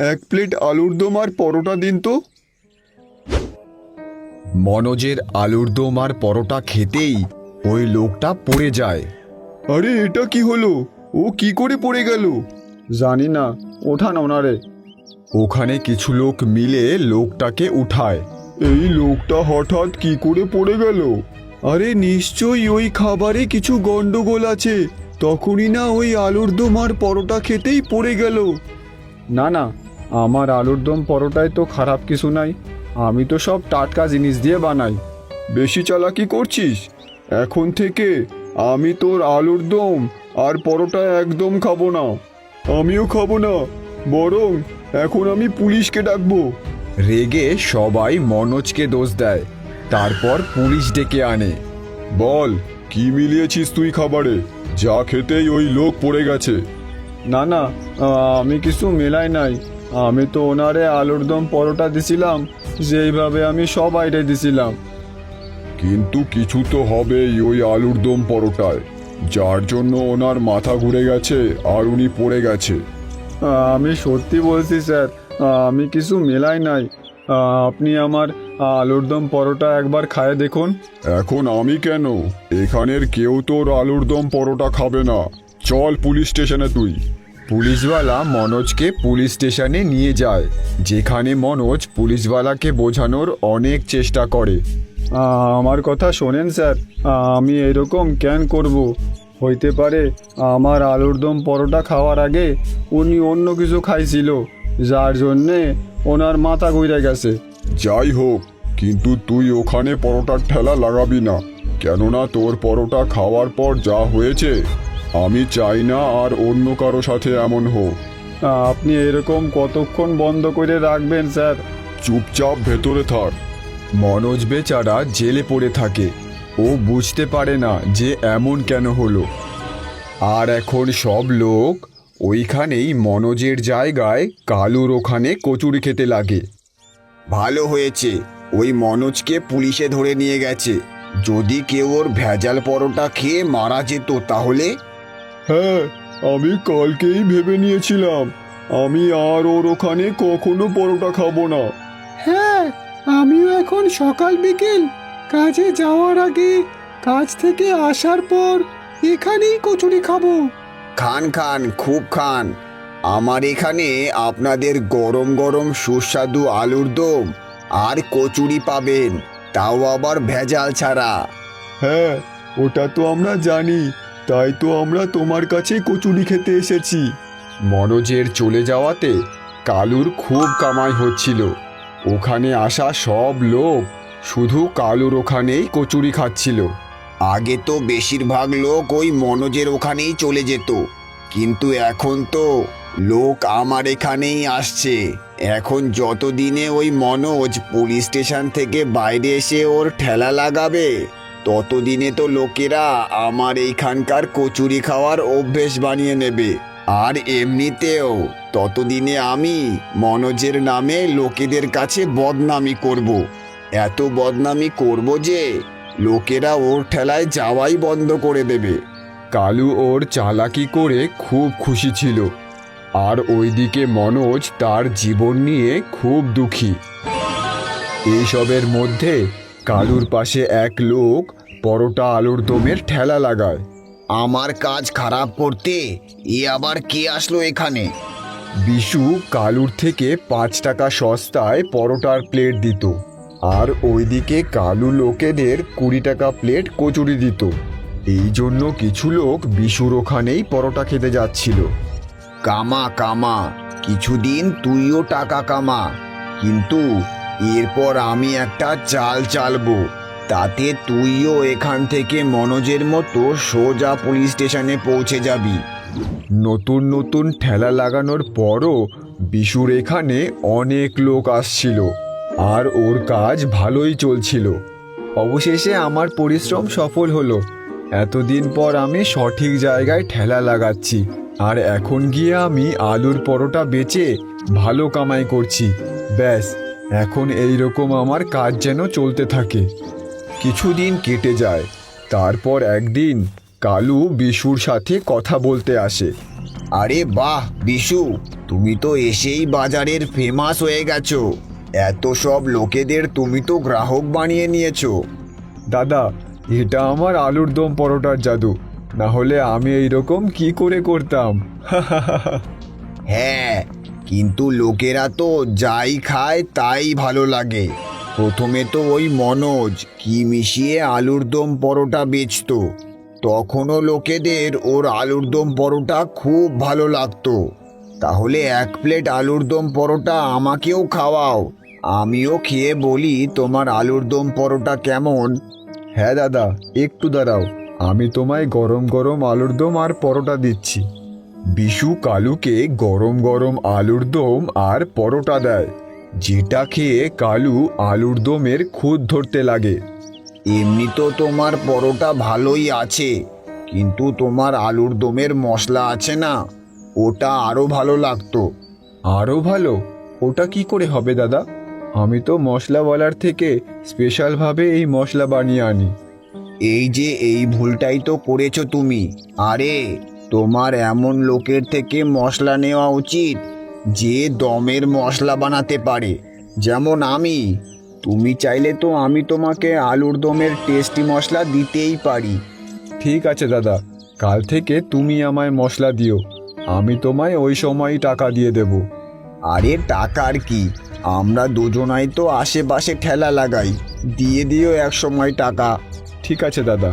এক প্লেট আলুর দম আর পরোটা দিন তো। মনোজের আলুর দম আর পরোটা খেতেই ওই লোকটা পড়ে যায়। আরে এটা কি হলো? ও কি করে পড়ে গেল? জানি না, ওঠান ওনারে। ওখানে কিছু লোক মিলে লোকটাকে উঠায়। এই লোকটা হঠাৎ কি করে পড়ে গেল? আরে নিশ্চয়ই ওই খাবারে কিছু গন্ডগোল আছে, তখনই না ওই আলুর দম আর পরোটা খেতেই পড়ে গেল। না না, আমার আলুর দম পরোটায় তো খারাপ কিছু নাই, আমি তো সব টাটকা জিনিস দিয়ে বানাই। বেশি চালাকি করছিস? এখন থেকে আমি তোর আলুর দম আর পরোটা একদম খাবো না। আমিও খাবো না, বরং এখন আমি পুলিশকে ডাকবো। রেগে সবাই মনোজকে দোষ দেয়। তারপর পুলিশ ডেকে আনে। বল, কি মিলিয়েছিস তুই খাবারে? যা খেতেই ওই লোক পড়ে গেছে। না না, আমি কিছু মেলাই নাই। আমি তো ওনারে আলুর দম পরোটা দিছিলাম যেইভাবে আমি সবাইরে দিছিলাম। কিন্তু কিছু তো হবেই ওই আলুর দম পরোটায়, যার জন্য ওনার মাথা ঘুরে গেছে আর উনি পড়ে গেছে। আমি সত্যি বলছি স্যার, আমি কিছু মেলাই নাই। আপনি আমার আলুর দম পরোটা একবার খায় দেখুন। এখন আমি কেন? এখানের কেউ তোর আলুর দম পরোটা খাবে না। চল পুলিশ স্টেশনে তুই। পুলিশওয়ালা মনোজকে পুলিশ স্টেশনে নিয়ে যায়, যেখানে মনোজ পুলিশওয়ালাকে বোঝানোর অনেক চেষ্টা করে। আমার কথা শোনেন স্যার, আমি এরকম কেন করব? হইতে পারে আমার আলুর দম পরোটা খাওয়ার আগে উনি অন্য কিছু খাইছিল, যার জন্যে ওনার মাথা ঘুরে গেছে। যাই হোক, কিন্তু তুই ওখানে পরোটার ঠেলা লাগাবি না, কেননা তোর পরোটা খাওয়ার পর যা হয়েছে আমি চাই না আর অন্য কারো সাথে এমন হোক। আপনি এরকম কতক্ষণ বন্ধ করে রাখবেন স্যার? চুপচাপ ভেতরে থাক। মনোজ বেচারা জেলে পড়ে থাকে। ও বুঝতে পারে না যে এমন কেন হলো। আর এখন সব লোক ওইখানেই মনোজের জায়গায় কালুর ওখানে কচুরি খেতে লাগে। ভালো হয়েছে ওই মনোজকে পুলিশে ধরে নিয়ে গেছে। যদি কেউ ওর ভেজাল পরোটা খেয়ে মারা যেত তাহলে? হ্যাঁ, আমি কালকেই ভেবে নিয়েছিলাম আমি আর ওর ওখানে কখনো পরোটা খাবো না। হ্যাঁ, আমিও এখন সকাল বিকেল কাজে যাওয়ার আগে, কাজ থেকে আসার পর এখানেই কচুরি খাবো। খান খান, খুব খান। আমার এখানে আপনাদের গরম গরম সুস্বাদু আলুর দম আর কচুরি পাবেন, তাও আবার ভেজাল ছাড়া। হ্যাঁ, ওটা তো আমরা জানি, তাই তো আমরা তোমার কাছে কচুরি খেতে এসেছি। মনোজের চলে যাওয়াতে কালুর খুব কামাই হচ্ছিল। ওখানে আসা সব লোক শুধু কালুর ওখানেই কচুরি খাচ্ছিল। আগে তো বেশিরভাগ লোক ওই মনোজের ওখানেই চলে যেত, কিন্তু এখন তো লোক আমার এখানেই আসছে। এখন যতদিনে ওই মনোজ পুলিশ স্টেশন থেকে বাইরে এসে ওর ঠেলা লাগাবে, ততদিনে তো লোকেরা আমার এইখানকার কচুরি খাওয়ার অভ্যেস বানিয়ে নেবে। আর এমনিতেও ততদিনে আমি মনোজের নামে লোকেদের কাছে বদনামি করব। এত বদনামি করব যে লোকেরা ওর ঠেলায় যাওয়াই বন্ধ করে দেবে। কালু ওর চালাকি করে খুব খুশি ছিল, আর ওইদিকে মনোজ তার জীবন নিয়ে খুব দুঃখী। এইসবের মধ্যে কালুর পাশে এক লোক পরোটা আলুর দমের ঠেলা লাগায়। আমার কাজ খারাপ করতে এ আবার কে আসলো এখানে? বিশু কালুর থেকে 5 টাকা সস্তায় পরোটার প্লেট দিত, আর ওইদিকে কালু লোকেদের 20 টাকা প্লেট কচুরি দিত। এই জন্য কিছু লোক বিশুর ওখানেই পরোটা খেতে যাচ্ছিল। কামা কামা, কিছুদিন তুইও টাকা কামা, কিন্তু এরপর আমি একটা চাল চালবো, তাতে তুইও এখান থেকে মনোজের মতো সোজা পুলিশ স্টেশনে পৌঁছে যাবি। নতুন নতুন ঠেলা লাগানোর পরও বিশুর এখানে অনেক লোক আসছিল, আর ওর কাজ ভালোই চলছিল। অবশেষে আমার পরিশ্রম সফল হলো। এতদিন পর আমি সঠিক জায়গায় ঠেলা লাগাচ্ছি, আর এখন গিয়ে আমি আলুর পরোটা বেচে ভালো কামাই করছি। ব্যাস, এখন এই রকম আমার কাজ যেন চলতে থাকে। কিছুদিন কেটে যায়। তারপর একদিন কালু বিশুর সাথে কথা বলতে আসে। আরে বাহ বিশু, তুমি তো এসেই বাজারের ফেমাস হয়ে গেছো। এত সব লোকেদের তুমি তো গ্রাহক বানিয়ে নিয়েছো। দাদা, এটা আমার আলুর দম পরোটার জাদু, না হলে আমি এইরকম কি করে করতাম? হ্যাঁ, কিন্তু লোকেরা তো যাই খায় তাই ভালো লাগে। প্রথমে তো ওই মনোজ কি মিশিয়ে আলুর দম পরোটা বেচতো, তখনও লোকেদের ওর আলুর দম পরোটা খুব ভালো লাগতো। তাহলে 1 প্লেট আলুর দম পরোটা আমাকেও খাওয়াও, আমিও খেয়ে বলি তোমার আলুর দম পরোটা কেমন। হ্যাঁ দাদা, একটু দাঁড়াও, আমি তোমায় গরম গরম আলুর দম আর পরোটা দিচ্ছি। বিশু কালুকে গরম গরম আলুর দম আর পরোটা দেয়, যেটা খেয়ে কালু আলুর দমের খুঁত ধরতে লাগে। এমনি তো তোমার পরোটা ভালোই আছে, কিন্তু তোমার আলুর দমের মশলা আছে না, ওটা আরো ভালো লাগতো। আরও ভালো? ওটা কি করে হবে দাদা? আমি তো মশলাওয়ালার থেকে স্পেশালভাবে এই মশলা বানিয়ে আনি। এই যে এই ভুলটাই তো করেছো তুমি। আরে, তোমার এমন লোকের থেকে মশলা নেওয়া উচিত যে দমের মশলা বানাতে পারে, যেমন আমি। তুমি চাইলে তো আমি তোমাকে আলুর দমের টেস্টি মশলা দিতেই পারি। ঠিক আছে দাদা, কাল থেকে তুমি আমায় মশলা দিও, আমি তোমায় ওই সময়ই টাকা দিয়ে দেব। আরে টাকার কি, আমরা দুজনাই তো আশেপাশে ঠেলা লাগাই, দিয়ে দিও 1 সময় টাকা। ঠিক আছে দাদা।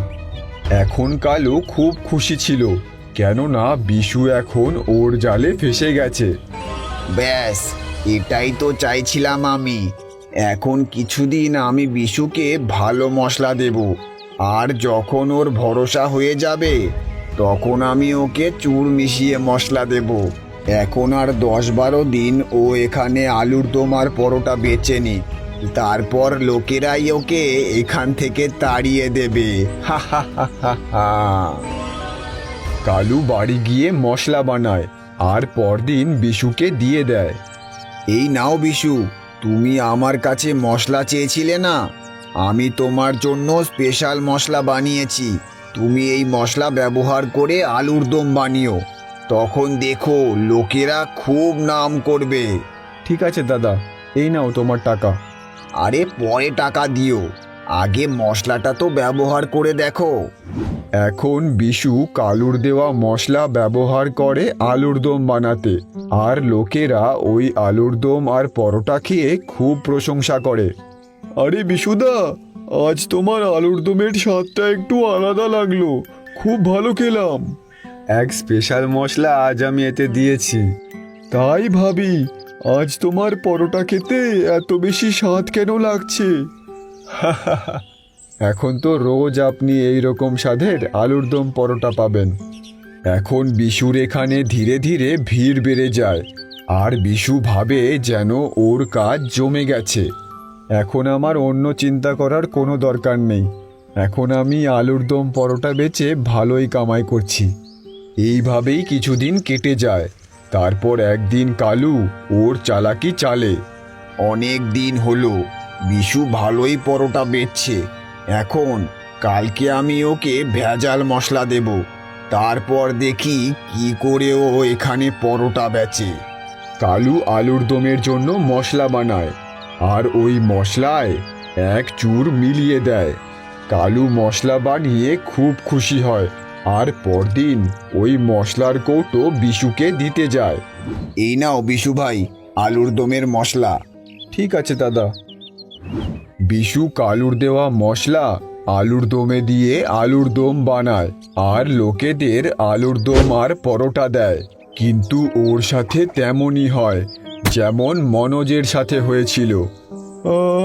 এখন কালু খুব খুশি ছিল, কেননা বিশু এখন ওর জালে ফেসে গেছে। ব্যাস, এটাই তো চাইছিলাম আমি। এখন কিছুদিন আমি বিশুকে ভালো মশলা দেব, আর যখন ওর ভরসা হয়ে যাবে তখন আমি ওকে চুর মিশিয়ে মশলা দেব। এখন আর 10-12 দিন ও এখানে আলুর দম আর পরোটা বেচে নি, তারপর লোকেরাই ওকে এখান থেকে তাড়িয়ে দেবে। হা হা হা হা হা। কালু বাড়ি গিয়ে মশলা বানায় আর পরদিন বিশুকে দিয়ে দেয়। এই নাও বিশু, তুমি আমার কাছে মশলা চেয়েছিলে না, আমি তোমার জন্য স্পেশাল মশলা বানিয়েছি। তুমি এই মশলা ব্যবহার করে আলুর দম বানিও, তখন দেখো লোকেরা খুব নাম করবে। ঠিক আছে দাদা, এই নাও তোমার টাকা। আরে পরে টাকা দিও, আগে মশলাটা তো ব্যবহার করে দেখো। এখন বিশু কালুর দেওয়া মশলা ব্যবহার করে আলুর দম বানাতে, আর লোকেরা ওই আলুর দম আর পরোটা খেয়ে খুব প্রশংসা করে। আরে বিশুদা, আজ তোমার আলুর দমের স্বাদটা একটু আলাদা লাগলো, খুব ভালো খেলাম। এক স্পেশাল মশলা আজ আমি এতে দিয়েছি। তাই ভাবি, আজ তোমার পরোটা খেতে এত বেশি স্বাদ কেন লাগছে? এখন তো রোজ আপনি এই রকম স্বাদের আলুর দম পরোটা পাবেন। এখন বিশুর এখানে ধীরে ধীরে ভিড় বেড়ে যায়, আর বিশু ভাবে যেন ওর কাজ জমে গেছে। এখন আমার অন্য চিন্তা করার কোনো দরকার নেই, এখন আমি আলুর দম পরোটা বেচে ভালোই কামাই করছি। এইভাবেই কিছুদিন কেটে যায়। তারপর একদিন কালু ওর চালাকি চালে। অনেক দিন হলো বিশু ভালোই পরোটা বেচছে, এখন কালকে আমি ওকে ভেজাল মশলা দেব, তারপর দেখি কি করে ও এখানে পরোটা বেচে। কালু আলুর দমের জন্য মশলা বানায়, আর ওই মশলায় এক চুর মিলিয়ে দেয়। কালু মশলা বানিয়ে খুব খুশি হয়, আর পরদিন ওই মশলার কৌটো বিশুকে দিতে যায়। এই নাও বিশু ভাই, আলুর দমের মশলা। ঠিক আছে দাদা। বিশু কালুর দেওয়া মশলা আলুর দমে দিয়ে আলুর দম বানায়, আর লোকেদের আলুর দম আর পরোটা দেয়। কিন্তু ওর সাথে তেমনই হয় যেমন মনোজের সাথে হয়েছিল।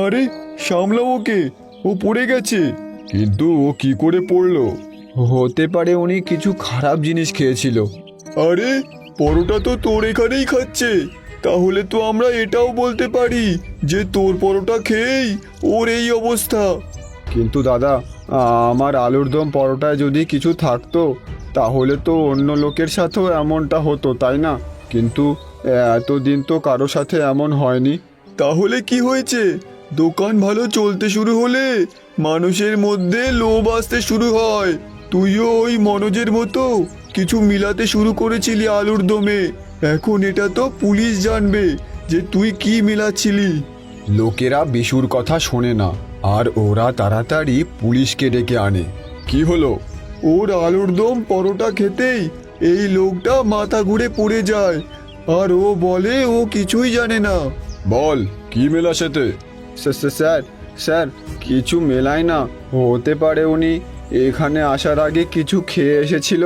আরে সামলাও ওকে, ও পড়ে গেছে। কিন্তু ও কি করে পড়লো? হতে পারে উনি কিছু খারাপ জিনিস খেয়েছিল। আরে পরোটা তো তোর এখানেই খাচ্ছে, তাহলে তো আমরা এটাও বলতে পারি যে তোর পরোটা খেয়েই ওর এই অবস্থা। কিন্তু দাদা, আমার আলুর দম পরোটায় যদি কিছু থাকতো তাহলে তো অন্য লোকের সাথেও এমনটা হতো, তাই না? কিন্তু এতদিন তো কারো সাথে এমন হয়নি। তাহলে কি হয়েছে? দোকান ভালো চলতে শুরু হলে মানুষের মধ্যে লোভ আসতে শুরু হয়। তুইও ওই মনোজের মতো কিছু মিলাতে শুরু করেছিলি আলুর দমে। এখন এটা তো পুলিশ জানবে যে তুই কি মিলাচ্ছিলি। লোকেরা বিশুর কথা শোনে না আর ওরা তাড়াতাড়ি পুলিশকে ডেকে আনে। কি হলো? ওর আলুর দম পরোটা খেতেই এই লোকটা মাথা ঘুরে পড়ে যায়, আর ও বলে ও কিছুই জানে না। বল, কি মেলা সেতে? স্যার স্যার কিছু মেলায় না। হতে পারে উনি এখানে আসার আগে কিছু খেয়ে এসেছিল,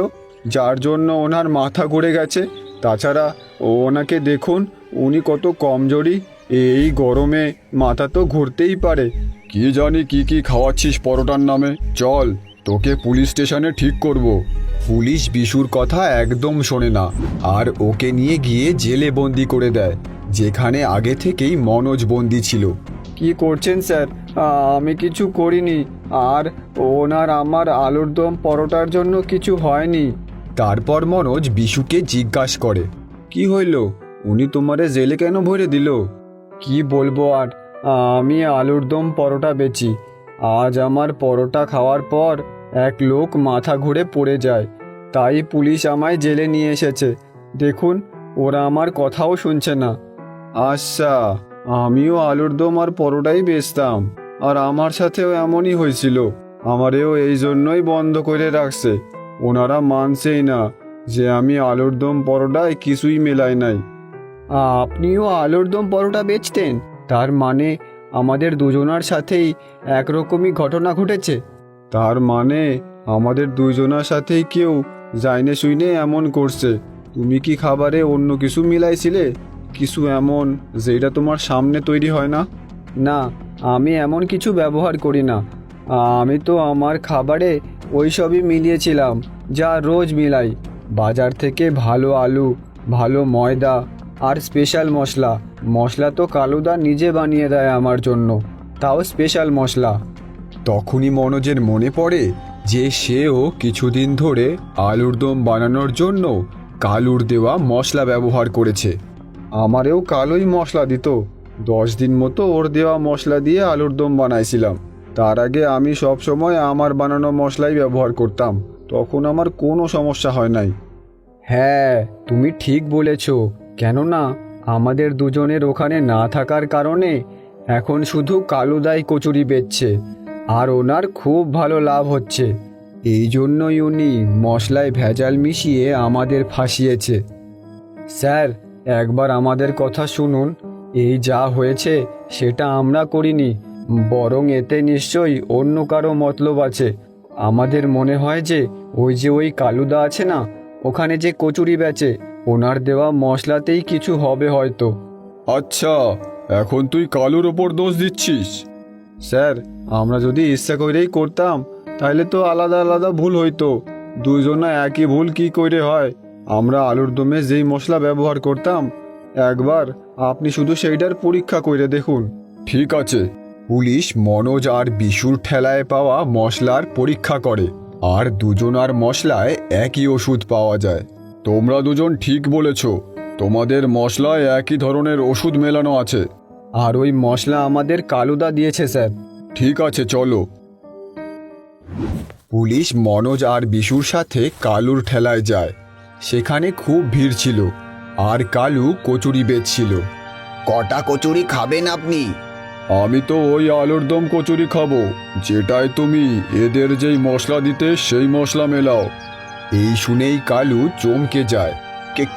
যার জন্য ওনার মাথা ঘুরে গেছে। তাছাড়া ওনাকে দেখুন, উনি কত কমজোরি। এই গরমে মাথা তো ঘুরতেই পারে। কি জানি কি কি খাওয়াচ্ছিস পরোটার নামে। চল, তোকে পুলিশ স্টেশনে ঠিক করব। পুলিশ বিশুর কথা একদম শোনে না আর ওকে নিয়ে গিয়ে জেলে বন্দি করে দেয়, যেখানে আগে থেকেই মনোজ বন্দি ছিল। কি করছেন স্যার? আমি কিছু করিনি। আর ওনার আমার আলুর দম পরোটার জন্য কিছু হয়নি। তারপর মনোজ বিশুকে জিজ্ঞাসা করে, কি হইল? উনি তোমারে জেলে কেন ভরে দিল? কি বলবো আর, আমি আলুর দম পরোটা বেচি। আজ আমার পরোটা খাওয়ার পর এক লোক মাথা ঘুরে পড়ে যায়, তাই পুলিশ আমায় জেলে নিয়ে এসেছে। দেখুন, ওরা আমার কথাও শুনছে না। আচ্ছা, আমিও আলুর দম আর পরোটাই বেচতাম, আর আমার সাথেও এমনই হয়েছিল। আমারেও এই জন্যই বন্ধ করে রাখছে। ওনারা মানছেই না যে আমি আলুর দম পরোটায় কিছুই মেলাই নাই। আপনিও আলুর দম পরোটা বেচতেন? তার মানে আমাদের দুজনার সাথেই একরকমই ঘটনা ঘটেছে। তার মানে আমাদের দুজনার সাথেই কেউ জাইনে শুইনে এমন করছে। তুমি কি খাবারে অন্য কিছু মিলাইছিলে? কিছু এমন যেটা তোমার সামনে তৈরি হয় না? না, আমি এমন কিছু ব্যবহার করি না। আমি তো আমার খাবারে ওই সবই মিলিয়েছিলাম যা রোজ মিলাই। বাজার থেকে ভালো আলু, ভালো ময়দা আর স্পেশাল মশলা। মশলা তো কালুদা নিজে বানিয়ে দেয় আমার জন্য, তাও স্পেশাল মশলা। তখনই মনোজের মনে পড়ে যে সেও কিছুদিন ধরে আলুর দম বানানোর জন্য কালুর দেওয়া মশলা ব্যবহার করেছে। আমারেও কালোই মশলা দিত। 10 দিন মতো ওর দেওয়া মশলা দিয়ে আলুর দম বানাইছিলাম। তার আগে আমি সব সময় আমার বানানো মশলাই ব্যবহার করতাম, তখন আমার কোনো সমস্যা হয় নাই। হ্যাঁ, তুমি ঠিক বলেছ। কেননা আমাদের দুজনের ওখানে না থাকার কারণে এখন শুধু কালুদাই কচুরি বেচছে, আর ওনার খুব ভালো লাভ হচ্ছে। এই জন্যই উনি মশলায় ভেজাল মিশিয়ে আমাদের ফাঁসিয়েছে। স্যার, একবার আমাদের কথা শুনুন। এই যা হয়েছে সেটা আমরা করিনি, বরং এতে নিশ্চয়ই অন্য কারো মতলব আছে। আমাদের মনে হয় যে ওই কালুদা আছে না, ওখানে যে কচুরি বেচে, ওনার দেওয়া মশলাতেই কিছু হবে হয়তো। আচ্ছা, এখন তুই কালুর ওপর দোষ দিচ্ছিস? স্যার, আমরা যদি ইচ্ছা করেই করতাম তাহলে তো আলাদা আলাদা ভুল হইতো। দুজনা একই ভুল কি করে হয়? আমরা আলুর দমে যেই মশলা ব্যবহার করতাম, একবার আপনি শুধু সেইটার পরীক্ষা করে দেখুন। ঠিক আছে। পুলিশ মনোজ আর বিশুর ঠেলায় পাওয়া মশলার পরীক্ষা করে আর দুজনার মশলায় একই ওষুধ পাওয়া যায়। তোমরা দুজন ঠিক বলেছ, তোমাদের মশলায় একই ধরনের ওষুধ মেলানো আছে। আর ওই মশলা আমাদের কালুদা দিয়েছে স্যার। ঠিক আছে, চলো। পুলিশ মনোজ আর বিশুর সাথে কালুর ঠেলায় যায়। সেখানে খুব ভিড় ছিল আর কালু কচুরি বেচছিল। কটা কচুরি খাবেন আপনি? আমি তো ওই আলুর দম কচুরি খাবো, যেটায় তুমি এদের যেই মশলা দিতে সেই মশলা মেলাও। এই শুনেই কালু চমকে যায়।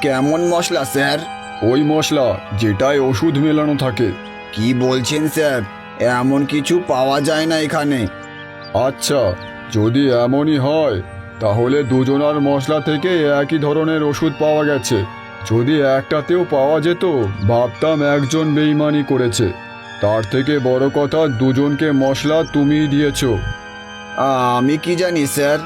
কেমন মশলা স্যার? ওই মশলা যেটায় ওষুধ মেলানো থাকে। কি বলছেন স্যার? এমন কিছু পাওয়া যায় না এখানে। আচ্ছা, যদি এমনই হয় তাহলে দুজনার মশলা থেকে একই ধরনের ওষুধ পাওয়া গেছে। যদি একটাতেও পাওয়া যেত ভাবতাম একজন বেইমানি করেছে। তার থেকে বড় কথা, দুজনকে মশলা তুমিই দিয়েছো। আমি কি জানি স্যার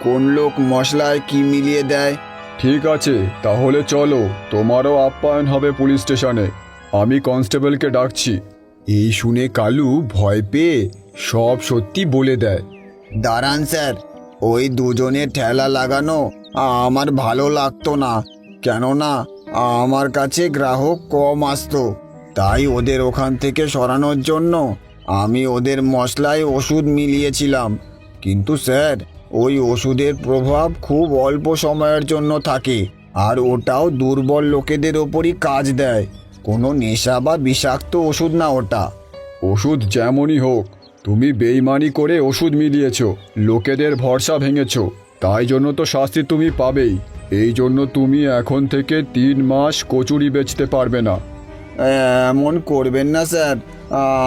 কোন লোক মশলায় কি মিলিয়ে দেয়? ঠিক আছে, তাহলে চলো, তোমারও আপ্যায়ন হবে পুলিশ স্টেশনে। আমি কনস্টেবলকে ডাকছি। এই শুনে কালু ভয় পেয়ে সব সত্যি বলে দেয়। দাঁড়ান স্যার, ওই দুজনের ঠেলা লাগানো আমার ভালো লাগতো না, কেননা আমার কাছে গ্রাহক কম আসতো। তাই ওদের ওখান থেকে সরানোর জন্য আমি ওদের মশলায় ওষুধ মিলিয়েছিলাম। কিন্তু স্যার, ওই ওষুধের প্রভাব খুব অল্প সময়ের জন্য থাকে, আর ওটাও দুর্বল লোকেদের ওপরই কাজ দেয়। কোনো নেশা বা বিষাক্ত ওষুধ না ওটা। ওষুধ যেমনই হোক, তুমি বেইমানি করে ওষুধ মিলিয়েছো, লোকেদের ভরসা ভেঙেছো, তাই জন্য তো শাস্তি তুমি পাবেই। এই জন্য তুমি এখন থেকে 3 মাস কচুরি বেচতে পারবে না। এমন করবেন না স্যার,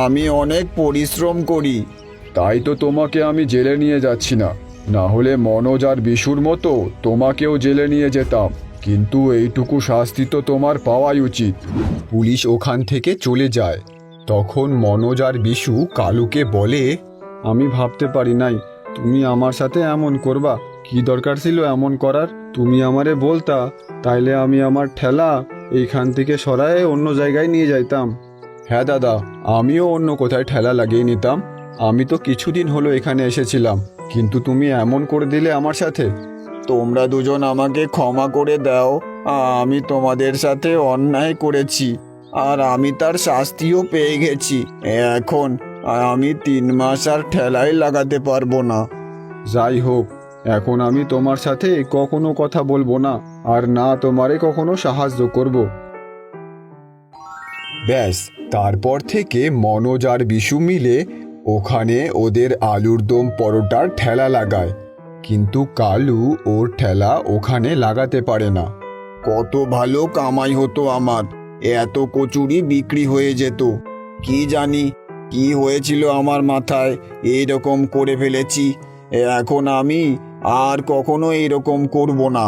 আমি অনেক পরিশ্রম করি। তাই তো তোমাকে আমি জেলে নিয়ে যাচ্ছি না, না হলে মনোজ আর বিশুর মতো তোমাকেও জেলে নিয়ে যেতাম, কিন্তু এইটুকু শাস্তি তো তোমার পাওয়াই উচিত। পুলিশ ওখান থেকে চলে যায়। তখন মনোজ আর বিশু কালুকে বলে, আমি ভাবতে পারি নাই তুমি আমার সাথে এমন করবা। কি দরকার ছিল এমন করার? তুমি আমারে বলতা, তাইলে আমি আমার ঠেলা এইখান থেকে সরায়ে অন্য জায়গায় নিয়ে যাইতাম। হ্যাঁ দাদা, আমিও অন্য কোথায় ঠেলা লাগিয়ে নিতাম। আমি তো কিছুদিন হলো এখানে এসেছিলাম, কিন্তু তুমি এমন করে দিলে আমার সাথে। তোমরা দুজন আমাকে ক্ষমা করে দাও, আমি তোমাদের সাথে অন্যায় করেছি, আর আমি তার শাস্তিও পেয়ে গেছি। এখন আমি 3 মাস আর ঠেলাই লাগাতে পারবো না। যাই হোক, এখন আমি তোমার সাথে কখনো কথা বলবো না, আর না তোমারে কখনো সাহায্য করব। ব্যাস তারপর থেকে মনোজ আর বিশু মিলে ওখানে ওদের আলুর দম পরোটার ঠেলা লাগায়, কিন্তু কালু ওর ঠেলা ওখানে লাগাতে পারে না। কত ভালো কামাই হতো আমার, এত কচুরি বিক্রি হয়ে যেত। কি জানি কি হয়েছিল আমার মাথায়, এইরকম করে ফেলেছি। এখন আমি আর কখনো এইরকম করব না।